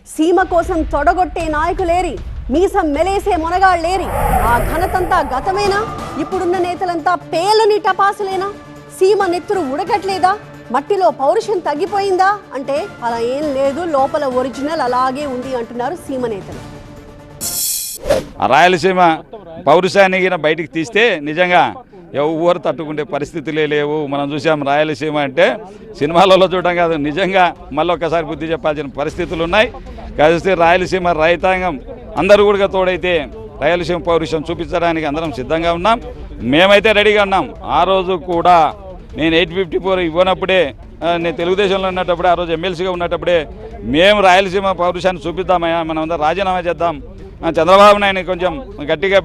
సీమ కోసం తొడగొట్టే నాయకులేరి, మీసం మెలేసే మొనగాళ్ళేరి. ఆ ఘనతంతా గతమేనా? ఇప్పుడున్న నేతలంతా పేలని టపాసులేనా? సీమ నెత్తురు ఉడకట్లేదా? మట్టిలో పౌరుషం తగ్గిపోయిందా అంటే అలా ఏం లేదు, లోపల ఒరిజినల్ అలాగే ఉంది అంటున్నారు సీమ నేతలు. రాయలసీమ పౌరుషాన్ని బయటికి తీస్తే నిజంగా ఎవరు తట్టుకుంటే పరిస్థితులే లేవు. మనం చూసాం రాయలసీమ అంటే సినిమాలలో చూడడం కాదు, నిజంగా మళ్ళీ ఒకసారి బుద్ధి చెప్పాల్సిన పరిస్థితులు ఉన్నాయి. కలిసి రాయలసీమ రైతాంగం అందరూ కూడా తోడైతే రాయలసీమ పౌరుషం చూపించడానికి అందరం సిద్ధంగా ఉన్నాం. మేమైతే రెడీగా ఉన్నాం. ఆ రోజు కూడా నేను 854 ఇవ్వనప్పుడే, నేను తెలుగుదేశంలో ఉన్నప్పుడే, ఆ రోజు ఎమ్మెల్సీగా ఉన్నప్పుడే మేము రాయలసీమ పౌరుషాన్ని చూపిద్దామయ్యా, మనం అందరం రాజీనామా చేద్దాం, చంద్రబాబు నాయుడు కొంచెం గట్టిగా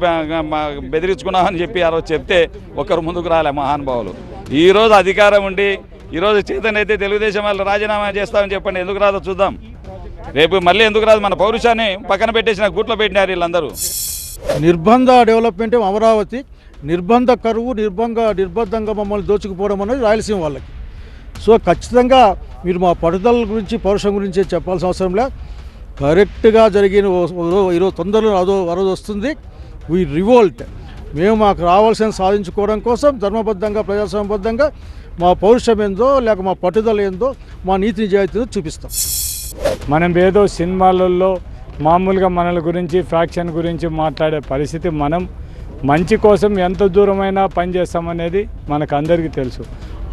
బెదిరించుకున్నామని చెప్పి ఆ రోజు చెప్తే ఒక్కరు ముందుకు రాలే మహానుభావులు. ఈరోజు అధికారం ఉండి ఈరోజు చేతనైతే తెలుగుదేశం వాళ్ళు రాజీనామా చేస్తామని చెప్పండి, ఎందుకు రాదో చూద్దాం. రేపు మళ్ళీ ఎందుకు రాదు? మన పౌరుషాన్ని పక్కన పెట్టేసిన గూట్లో పెట్టినారు వీళ్ళందరూ. నిర్బంధ డెవలప్మెంట్ అమరావతి, నిర్బంధ కరువు, నిర్బంధంగా మమ్మల్ని దోచుకుపోవడం అనేది రాయలసీమ వాళ్ళకి. సో ఖచ్చితంగా మీరు మా పట్టుదల గురించి, పౌరుషం గురించి చెప్పాల్సిన అవసరం లేదు. కరెక్ట్గా జరిగిన ఈరోజు తొందరలో రోజు వస్తుంది. We revolt. మేము మాకు రావాల్సిన సాధించుకోవడం కోసం ధర్మబద్ధంగా, ప్రజాస్వామ్యబద్ధంగా మా పౌరుషం ఏందో, లేక మా పట్టుదల ఏందో, మా నీతి నిజాయితీతో చూపిస్తాం. మనం ఏదో సినిమాలలో మామూలుగా మనల గురించి, ఫ్యాక్షన్ గురించి మాట్లాడే పరిస్థితి, మనం మంచి కోసం ఎంత దూరమైనా పనిచేస్తామనేది మనకు అందరికీ తెలుసు.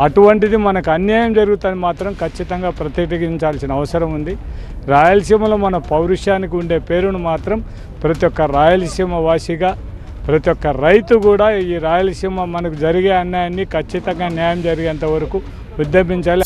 అటువంటిది మనకు అన్యాయం జరుగుతుంది మాత్రం ఖచ్చితంగా ప్రతిఘటించాల్సిన అవసరం ఉంది. రాయలసీమలో మన పౌరుషానికి ఉండే పేరును మాత్రం ప్రతి ఒక్క రాయలసీమ వాసిగా, ప్రతి ఒక్క రైతు కూడా ఈ రాయలసీమ మనకు జరిగే అన్యాయాన్ని ఖచ్చితంగా న్యాయం జరిగేంత వరకు ఉద్యమించాలి.